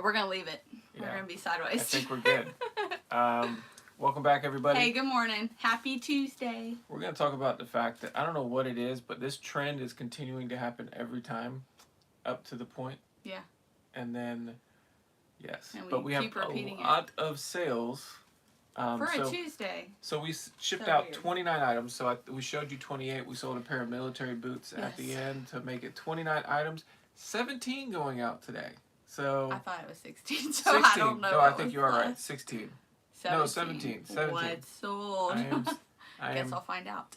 we're going to leave it. Yeah. We're going to be sideways. I think we're good. Welcome back, everybody. Hey, good morning. Happy Tuesday. We're going to talk about the fact that, I don't know what it is, but this trend is continuing to happen every time up to the point. Yeah. And then, yes. And but we have a lot of sales. For a Tuesday. So we shipped out 29 items. So we showed you 28. We sold a pair of military boots at the end to make it 29 items. 17 going out today. So I thought it was 16, so 16. I don't know. No, I think you are right. 16. 17. No, 17. 17. What sold? I guess I'll find out.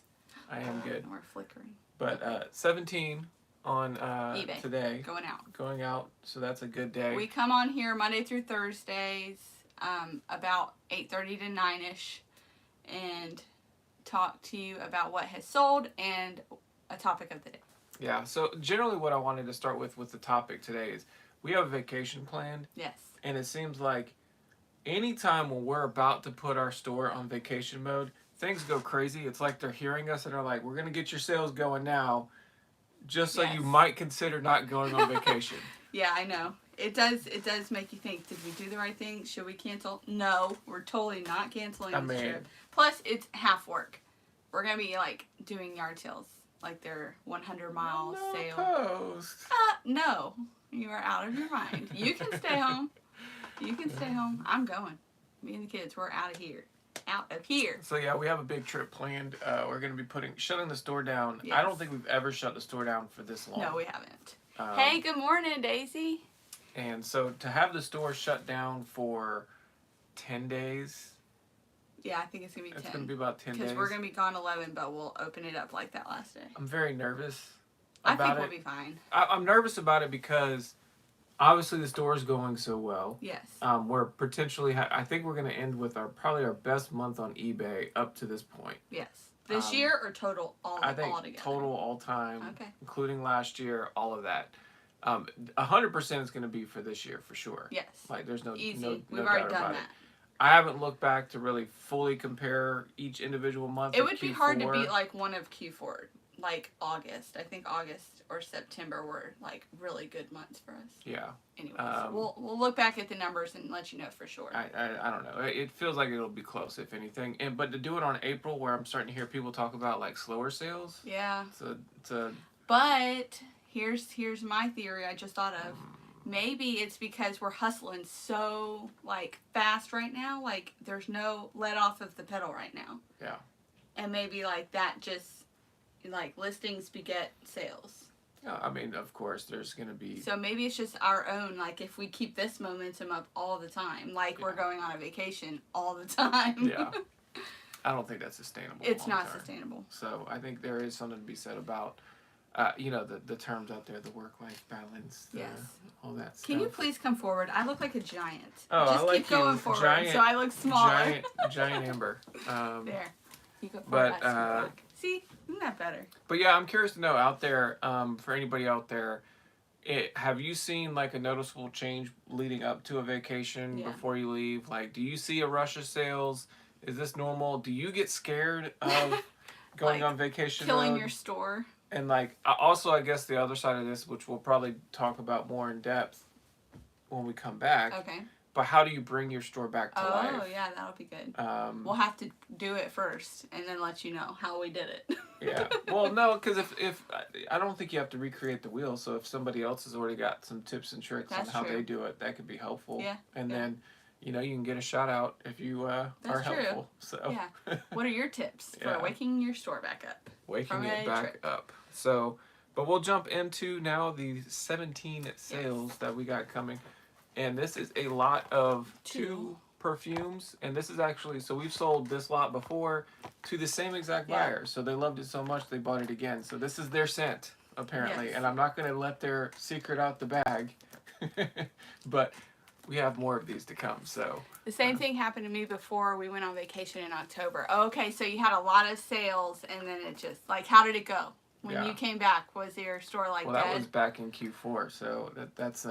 I am good. We're flickering. But 17 on eBay. Today. Going out. So that's a good day. We come on here Monday through Thursdays, about 8:30 to 9ish, and talk to you about what has sold and a topic of the day. Yeah. So generally, what I wanted to start with the topic today is we have a vacation planned. Yes. And it seems like anytime when we're about to put our store on vacation mode, things go crazy. It's like they're hearing us and they're like, we're going to get your sales going now, just so you might consider not going on vacation. Yeah, I know. It does make you think, did we do the right thing? Should we cancel? No, we're totally not canceling this trip. Plus, it's half work. We're going to be, like, doing yard sales. Like, they're 100-mile sale. Post. No. You are out of your mind. You can stay home. You can stay home. I'm going. Me and the kids, we're out of here. Out of here. So yeah, we have a big trip planned. We're going to be shutting the store down. Yes. I don't think we've ever shut the store down for this long. No, we haven't. Hey, good morning, Daisy. And so to have the store shut down for 10 days. Yeah, I think it's going to be 10. It's going to be about 10 days. Because we're going to be gone 11, but we'll open it up like that last day. I'm very nervous about it. I think we'll be fine. I'm nervous about it because obviously the store is going so well. Yes. We're potentially, I think we're going to end with probably our best month on eBay up to this point. Yes. This year or total I think all together? Total all time. Okay. Including last year, all of that. 100% is going to be for this year for sure. Yes. Like there's no easy. No We've doubt already done about that. It. I haven't looked back to really fully compare each individual month. It would be hard to beat like one of Q4, like August. I think August or September were like really good months for us. Yeah. Anyways, we'll look back at the numbers and let you know for sure. I don't know. It feels like it'll be close if anything. But to do it on April, where I'm starting to hear people talk about like slower sales. Yeah. It's a. But here's my theory. I just thought of. Maybe it's because we're hustling so, like, fast right now. Like, there's no let off of the pedal right now. Yeah. And maybe, like, that just, like, listings beget sales. Yeah, I mean, of course, there's going to be... So maybe it's just our own, like, if we keep this momentum up all the time, like we're going on a vacation all the time. Yeah. I don't think that's sustainable. It's not sustainable. So I think there is something to be said about... the terms out there, the work-life balance, all that stuff. Can you please come forward? I look like a giant. Oh, just I like keep going forward, giant, so I look smaller. Giant Amber. There. You go forward. But see, isn't that better? But yeah, I'm curious to know out there, for anybody out there, have you seen like a noticeable change leading up to a vacation before you leave? Like, do you see a rush of sales? Is this normal? Do you get scared of going on vacation? Killing your store. And like, also, I guess the other side of this, which we'll probably talk about more in depth when we come back. Okay. But how do you bring your store back to life? Oh, yeah, that'll be good. We'll have to do it first and then let you know how we did it. Yeah. Well, no, because if I don't think you have to recreate the wheel. So if somebody else has already got some tips and tricks on how they do it, that could be helpful. Yeah. And then, you can get a shout out if you are helpful. So. Yeah. What are your tips for waking your store back up? Waking it back up. So, but we'll jump into now the 17 sales that we got coming. And this is a lot of two perfumes. And this is actually, so we've sold this lot before to the same exact buyer. So they loved it so much they bought it again. So this is their scent, apparently. Yes. And I'm not going to let their secret out the bag. But we have more of these to come. So the same thing happened to me before we went on vacation in October. Okay, so you had a lot of sales and then it just, like, how did it go? When you came back, was your store like Well, dead? that was back in Q4, so that's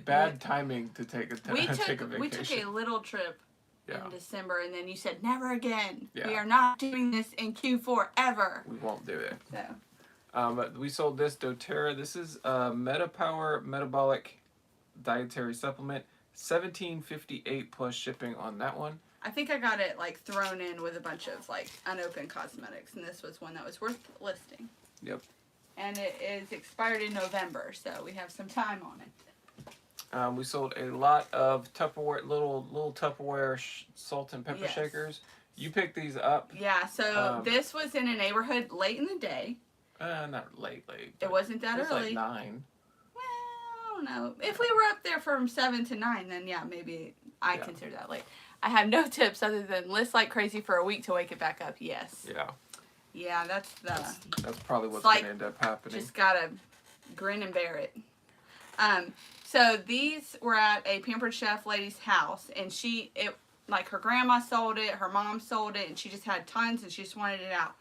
bad timing to take a vacation. We took a little trip in December, and then you said, never again. Yeah. We are not doing this in Q4 ever. We won't do it. So. But we sold this doTERRA. This is a MetaPower Metabolic Dietary Supplement. $17.58 plus shipping on that one. I think I got it like thrown in with a bunch of like unopened cosmetics, and this was one that was worth listing. Yep. And it is expired in November, so we have some time on it. We sold a lot of Tupperware, little Tupperware salt and pepper Yes. shakers. You picked these up. Yeah, so this was in a neighborhood late in the day. Not late. It wasn't that early. Like 9. Well, I don't know. If we were up there from 7 to 9, then yeah, maybe I consider that late. I have no tips other than list like crazy for a week to wake it back up. Yes. Yeah. Yeah, that's probably what's like, going to end up happening. Just gotta grin and bear it. So these were at a Pampered Chef lady's house, and like her grandma sold it, her mom sold it, and she just had tons, and she just wanted it out.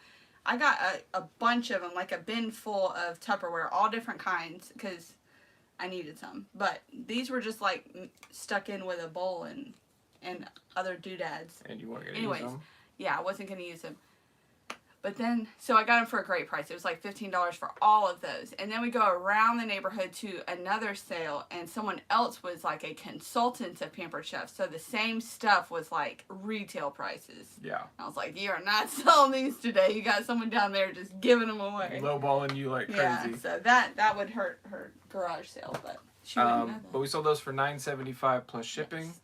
I got a bunch of them, like a bin full of Tupperware, all different kinds, because I needed some. But these were just like stuck in with a bowl and other doodads. And you weren't going to use them? Yeah, I wasn't going to use them. But then, so I got them for a great price. It was like $15 for all of those. And then we go around the neighborhood to another sale, and someone else was like a consultant of Pampered Chef. So the same stuff was like retail prices. Yeah. I was like, you are not selling these today. You got someone down there just giving them away. Lowballing you like crazy. Yeah, so that would hurt her garage sale, but she wouldn't know that. But we sold those for $9.75 plus shipping. Yes.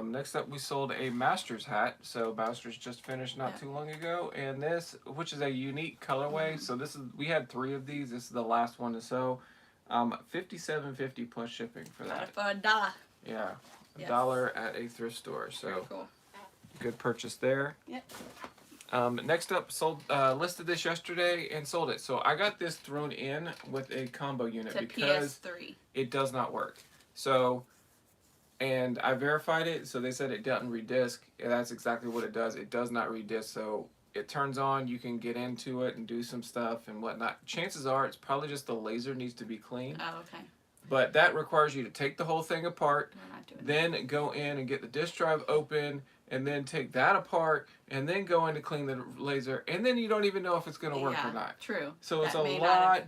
Next up, we sold a Masters hat. So Masters just finished not too long ago, and this, which is a unique colorway. So we had 3 of these. This is the last one to sew. $57.50 plus shipping for that. For $1. Yeah, $1 at a thrift store. So very cool. Good purchase there. Yep. Next up, listed this yesterday and sold it. So I got this thrown in with a combo unit because PS3. It does not work. So. And I verified it, so they said it doesn't redisc. And that's exactly what it does. It does not redisc, so it turns on, you can get into it and do some stuff and whatnot. Chances are it's probably just the laser needs to be cleaned. Oh, okay. But that requires you to take the whole thing apart, We're not doing then go in and get the disk drive open, and then take that apart, and then go in to clean the laser, and then you don't even know if it's going to work or not. True. So it's a lot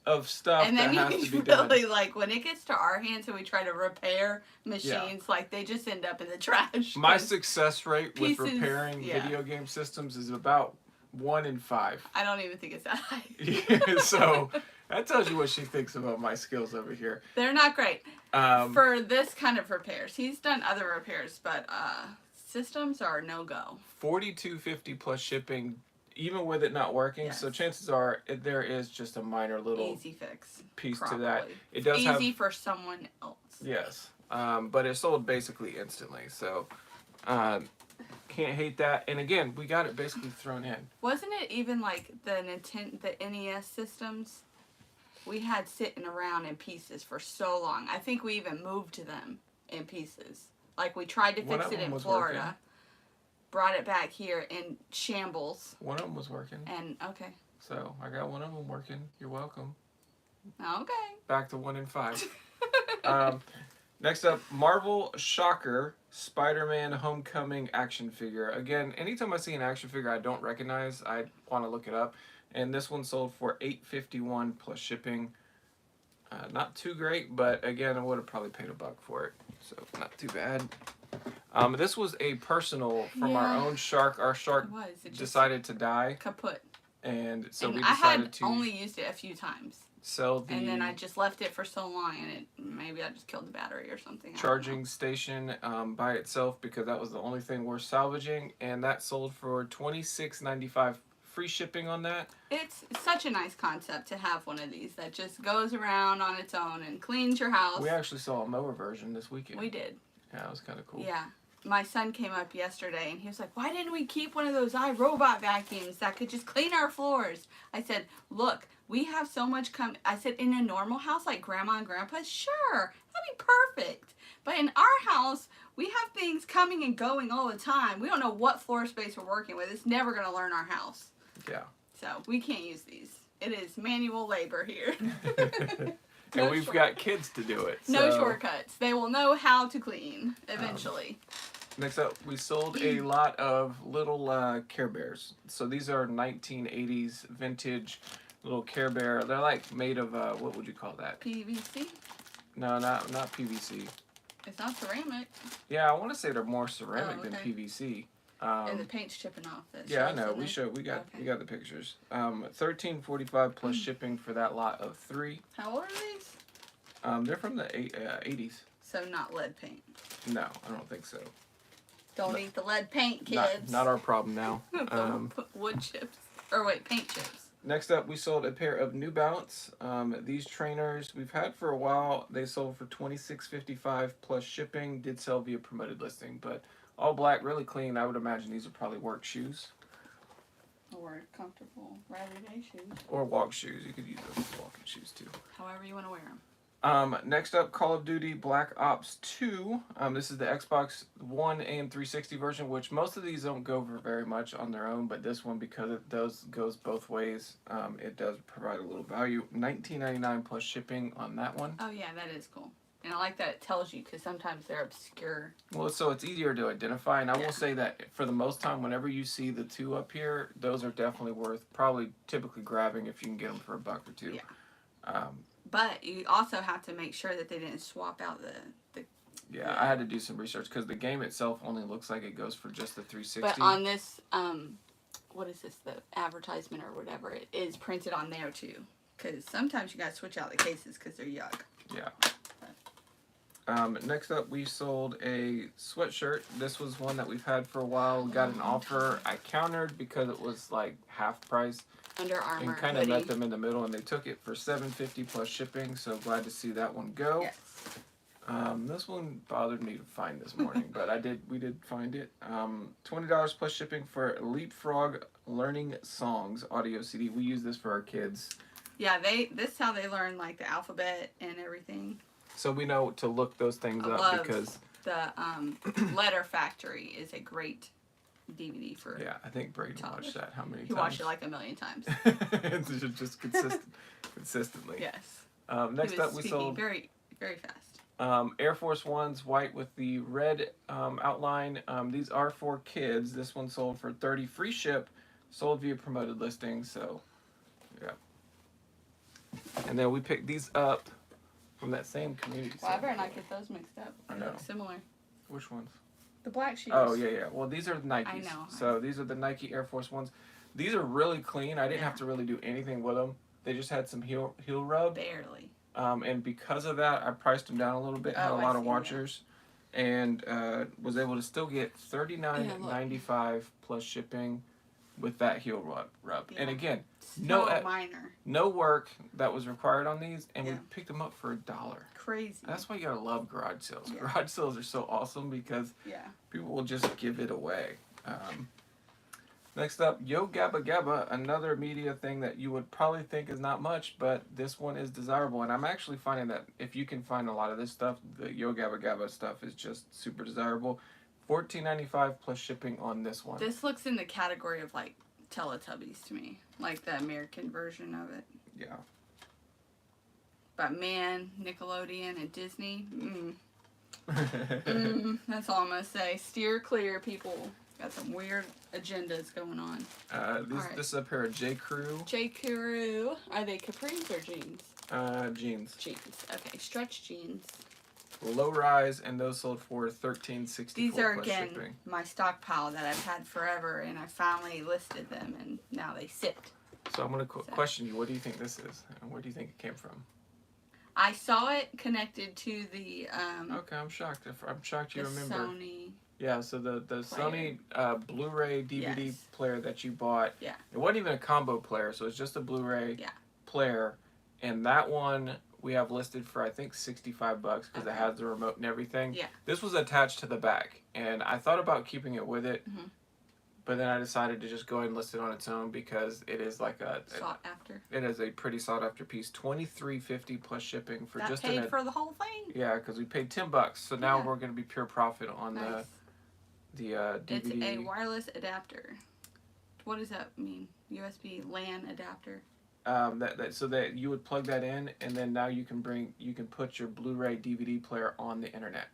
of stuff and then that has to be done. Really, like, when it gets to our hands and we try to repair machines, like, they just end up in the trash. My success rate with repairing video game systems is about 1 in 5. I don't even think it's that high. Yeah, so that tells you what she thinks about my skills over here. They're not great for this kind of repairs. He's done other repairs, but systems are no-go. $42.50 plus shipping, even with it not working. Yes. So chances are there is just a minor little easy fix piece probably. To that. It does easy for someone else. Yes, but it sold basically instantly. So can't hate that. And again, we got it basically thrown in. Wasn't it even like the NES systems? We had sitting around in pieces for so long. I think we even moved to them in pieces. Like we tried to fix it in Florida. Working. Brought it back here in shambles. One of them was working. And, okay. So, I got one of them working. You're welcome. Okay. Back to 1 in 5. Next up, Marvel Shocker Spider-Man Homecoming action figure. Again, anytime I see an action figure I don't recognize, I want to look it up. And this one sold for $8.51 plus shipping. Not too great, but again, I would have probably paid $1 for it. So, not too bad. This was a personal from our own shark. Our shark decided to die. Kaput. And so we I decided to... had only used it a few times. And then I just left it for so long, and maybe I just killed the battery or something. Charging station by itself, because that was the only thing worth salvaging. And that sold for $26.95. Free shipping on that. It's such a nice concept to have one of these that just goes around on its own and cleans your house. We actually saw a mower version this weekend. We did. Yeah, it was kind of cool. Yeah. My son came up yesterday and he was like, why didn't we keep one of those iRobot vacuums that could just clean our floors? I said, look, we have so much I said, in a normal house like Grandma and Grandpa's, sure, that'd be perfect. But in our house, we have things coming and going all the time. We don't know what floor space we're working with. It's never going to learn our house. Yeah. So we can't use these. It is manual labor here. And we've got kids to do it. No shortcuts. They will know how to clean eventually. Next up, we sold a lot of little Care Bears. So these are 1980s vintage little Care Bear. They're like made of, what would you call that? PVC? No, not PVC. It's not ceramic. Yeah, I want to say they're more ceramic than PVC. And the paint's chipping off. Yeah, I know. We got the pictures. $13.45 plus shipping for that lot of 3. How old are these? They're from the 80s. So not lead paint. No, I don't think so. Don't eat the lead paint, kids. Not our problem now. Wood chips. Or wait, paint chips. Next up, we sold a pair of New Balance. These trainers we've had for a while. They sold for $26.55 plus shipping. Did sell via promoted listing, but all black, really clean. I would imagine these are probably work shoes. Or comfortable everyday shoes. Or walk shoes. You could use those as walking shoes too. However you want to wear them. Next up, Call of Duty Black Ops 2. This is the Xbox One and 360 version, which most of these don't go for very much on their own, but this one, because it goes both ways, it does provide a little value. $19.99 plus shipping on that one. Oh yeah, that is cool. And I like that it tells you, because sometimes they're obscure. Well, so it's easier to identify, and I will say that for the most time, whenever you see the 2 up here, those are definitely worth typically grabbing if you can get them for $1 or $2. Yeah. But you also have to make sure that they didn't swap out the Yeah, I had to do some research because the game itself only looks like it goes for just the 360. But on this, what is this, the advertisement or whatever, it is printed on there too. Because sometimes you got to switch out the cases because they're yuck. Yeah. Next up, we sold a sweatshirt. This was one that we've had for a while. We got an offer. I countered because it was like half price. Under Armour and kind of met them in the middle, and they took it for $7.50 plus shipping. So glad to see that one go. Yes. This one bothered me to find this morning, but we did find it. $20 plus shipping for Leapfrog Learning Songs audio CD. We use this for our kids. Yeah, this is how they learn like the alphabet and everything. So we know to look those things up because the Letter Factory is a great DVD for. Yeah, I think Braden watched that. How many times? He watched it like 1,000,000 times. It's just consistently. Yes. Next up, we sold very, very fast. Air Force Ones, white with the red outline. These are for kids. This one sold for $30 free ship. Sold via promoted listing. So, yeah. And then we picked these up from that same community. Well, I better not get those mixed up. I They know. look similar. Which ones? The black shoes. Oh, yeah. Well, these are Nikes. I know. So these are the Nike Air Force Ones. These are really clean. I didn't have to really do anything with them. They just had some heel rub. Barely. And because of that, I priced them down a little bit. Had a lot of watchers. And was able to still get $39.95 plus shipping with that heel rub. Yeah. And again, no work that was required on these, and we picked them up for $1. Crazy. That's why you gotta love garage sales. Yeah. Garage sales are so awesome because people will just give it away. Next up, Yo Gabba Gabba, another media thing that you would probably think is not much, but this one is desirable. And I'm actually finding that if you can find a lot of this stuff, the Yo Gabba Gabba stuff is just super desirable. $14.95 plus shipping on this one. This looks in the category of like Teletubbies to me, like the American version of it. Yeah. But man, Nickelodeon and Disney, that's all I'm gonna say. Steer clear, people. Got some weird agendas going on. This is a pair of J. Crew. J. Crew. Are they capris or jeans? Jeans. Jeans. Okay, stretch jeans. Low rise, and those sold for $13.64. These are again my stockpile that I've had forever, and I finally listed them, and now they sit. So I'm gonna question you. What do you think this is, and where do you think it came from? I saw it connected to the. Okay, I'm shocked. I'm shocked you remember. Sony. Yeah, so the Sony Blu-ray DVD player that you bought. Yeah. It wasn't even a combo player, so it's just a Blu-ray player, and that one we have listed for I think $65 because it has the remote and everything. Yeah. This was attached to the back, and I thought about keeping it with it, but then I decided to just go ahead and list it on its own because it is like sought after. It is a pretty sought after piece. $23.50 plus shipping for that just paid for the whole thing. Yeah, because we paid $10, so now we're going to be pure profit on the DVD. It's a wireless adapter. What does that mean? USB LAN adapter. So that you would plug that in, and then now you can put your Blu-ray DVD player on the internet.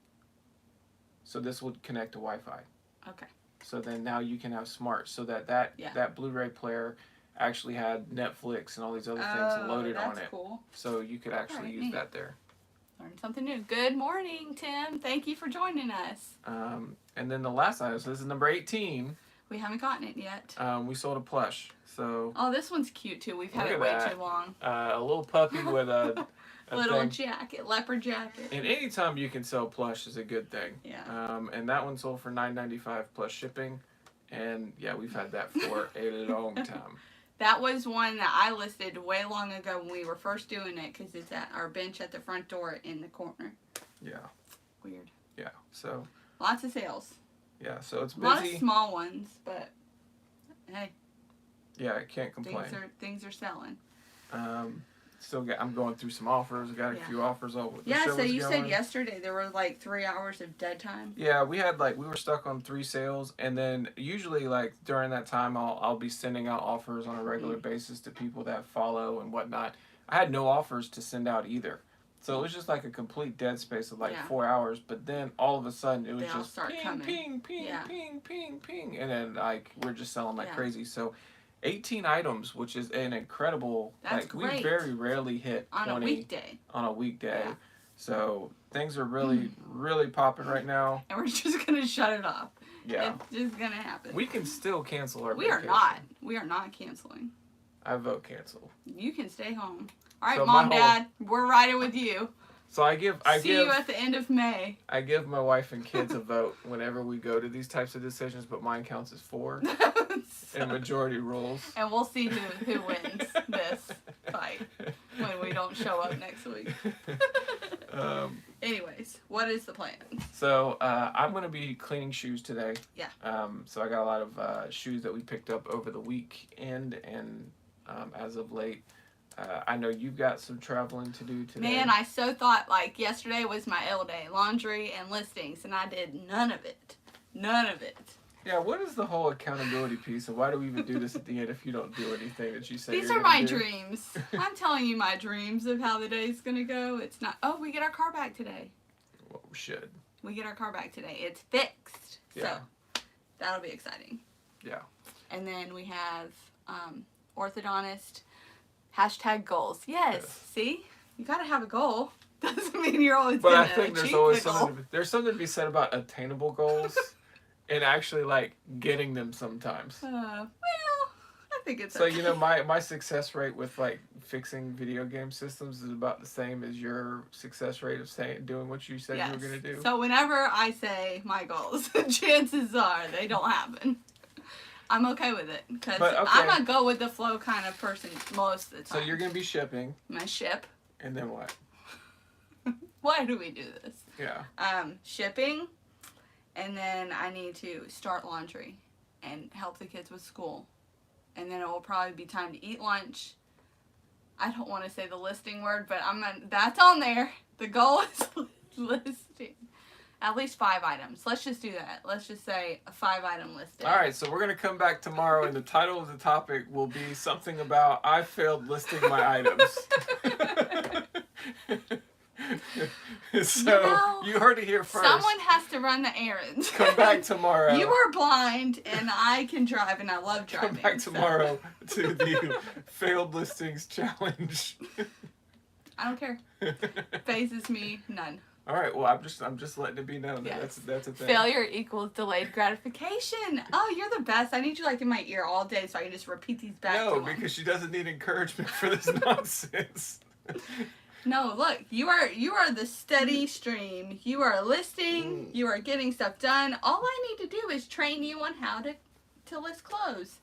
So this would connect to Wi-Fi. Okay. So then now you can have smart, so that Blu-ray player actually had Netflix and all these other things loaded on it. Cool. So you could actually use that there. Learn something new. Good morning, Tim. Thank you for joining us. And then the last item, so this is number 18. We haven't gotten it yet. We sold a plush. So. Oh, this one's cute too. We've had it way too long. A little puppy with a little jacket, leopard jacket. And anytime you can sell plush is a good thing. Yeah. And that one sold for $9.95 plus shipping. And yeah, we've had that for a long time. That was one that I listed way long ago when we were first doing it because it's at our bench at the front door in the corner. Yeah. Weird. Yeah. So. Lots of sales. Yeah. So it's busy. A lot of small ones, but hey. Yeah, I can't complain. Things are selling. I'm going through some offers. I got a few offers over. Yeah, so you said yesterday there were like 3 hours of dead time. Yeah, we were stuck on 3 sales, and then usually like during that time I'll be sending out offers on a regular basis to people that follow and whatnot. I had no offers to send out either. So it was just like a complete dead space of like 4 hours, but then all of a sudden it was just ping, ping, ping, ping, ping, ping, and then like we're just selling like crazy. So 18 items, which is an incredible. That's great. We very rarely hit 20 on a weekday. On a weekday, so things are really, really popping right now. And we're just gonna shut it off. Yeah, it's just gonna happen. We can still cancel our. We are not. We are not canceling. I vote cancel. You can stay home. All right, so Mom, Dad, we're riding with you. So See you at the end of May. I give my wife and kids a vote whenever we go to these types of decisions, but mine counts as 4. And majority rules. And we'll see who wins this fight when we don't show up next week. Anyways, what is the plan? So I'm going to be cleaning shoes today. Yeah. So I got a lot of shoes that we picked up over the weekend and as of late. I know you've got some traveling to do today. Man, I so thought like yesterday was my L day, laundry and listings, and I did none of it. None of it. Yeah, what is the whole accountability piece, and why do we even do this at the end if you don't do anything that you say These you're are my do? dreams. I'm telling you my dreams of how the day's going to go. It's not, oh, we get our car back today. Well, we should. We get our car back today. It's fixed. Yeah. So, that'll be exciting. Yeah. And then we have orthodontist. #goals. Yes. See? You got to have a goal. Doesn't mean you're always going to achieve the goal. But I think there's always something to be said about attainable goals and actually like getting them sometimes. Well, I think it's so okay. You know my success rate with like fixing video game systems is about the same as your success rate of doing what you said you were going to do. So whenever I say my goals, chances are they don't happen. I'm okay with it because I'm a go with the flow kind of person most of the time. So you're going to be shipping. I'm gonna ship. And then what? Why do we do this? Yeah. Shipping, and then I need to start laundry and help the kids with school. And then it will probably be time to eat lunch. I don't want to say the listing word, but that's on there. The goal is listing. At least 5 items. Let's just do that. Let's just say a 5-item listing. All right, so we're going to come back tomorrow, and the title of the topic will be something about I failed listing my items. So you heard it here first. Someone has to run the errands. Come back tomorrow. You are blind, and I can drive, and I love driving. Come back tomorrow to the failed listings challenge. I don't care. Phases me none. All right. Well, I'm just letting it be known that that's a thing. Failure equals delayed gratification. Oh, you're the best. I need you like in my ear all day so I can just repeat these back. No, because she doesn't need encouragement for this nonsense. No, look, you are the steady stream. You are listing. You are getting stuff done. All I need to do is train you on how to list clothes.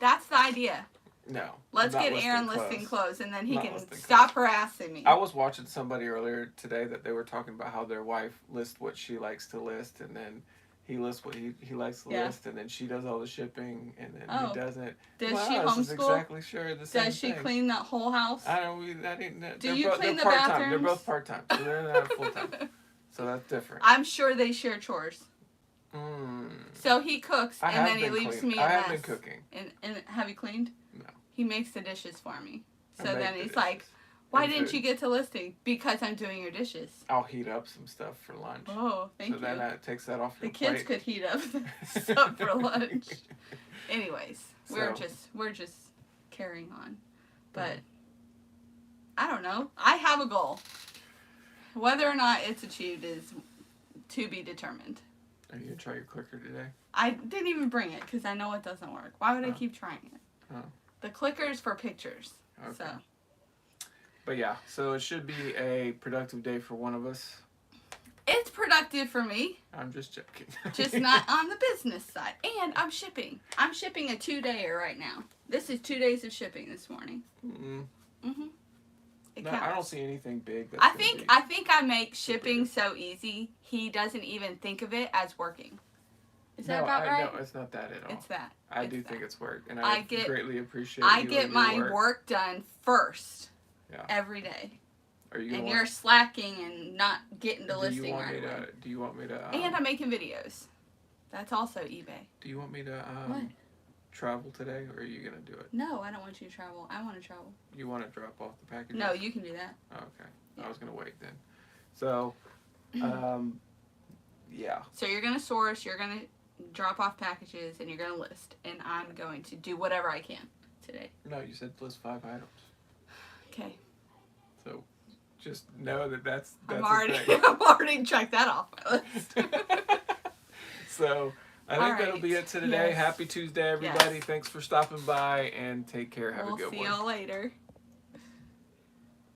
That's the idea. No. Let's get Aaron listing clothes, and then he can stop harassing me. I was watching somebody earlier today that they were talking about how their wife lists what she likes to list, and then he lists what he likes to list, and then she does all the shipping, and then he doesn't. Does she homeschool? This is exactly the same thing. Does she clean that whole house? Do you clean the bathrooms? They're both part-time, so they're not full-time. So that's different. I'm sure they share chores. So he cooks, and then he leaves me a mess. I have been cooking. And have you cleaned? No. He makes the dishes for me. So then he's like, why didn't you get to listing? Because I'm doing your dishes. I'll heat up some stuff for lunch. Oh, thank you. So then that takes that off your plate. The kids could heat up stuff for lunch. Anyways, we're just carrying on. But I don't know. I have a goal. Whether or not it's achieved is to be determined. Are you going to try your clicker today? I didn't even bring it because I know it doesn't work. Why would I keep trying it? Oh. The clicker is for pictures. Okay. So. But yeah, so it should be a productive day for one of us. It's productive for me. I'm just joking. Just not on the business side. And I'm shipping. I'm shipping a 2-dayer right now. This is 2 days of shipping this morning. It counts. I don't see anything big. I think I make shipping so easy, he doesn't even think of it as working. Is that about right? No, it's not that at all. It's that. I do think it's work, and I greatly appreciate I get my work done first. Yeah. Every day. Are you? And you're slacking and not getting to listing right away. Do you want me to? And I'm making videos. That's also eBay. Do you want me to? What? Travel today, or are you gonna do it? No, I don't want you to travel. I want to travel. You want to drop off the packages? No, you can do that. Oh, okay. Yeah. I was gonna wait then. So, yeah. So you're gonna source. You're gonna drop off packages, and you're gonna list. And I'm going to do whatever I can today. No, you said list 5 items. Okay. So, just know that's I'm already checked that off my list. So. I think that'll be it today. Yes. Happy Tuesday, everybody. Yes. Thanks for stopping by, and take care. Have a good one. We'll see y'all later.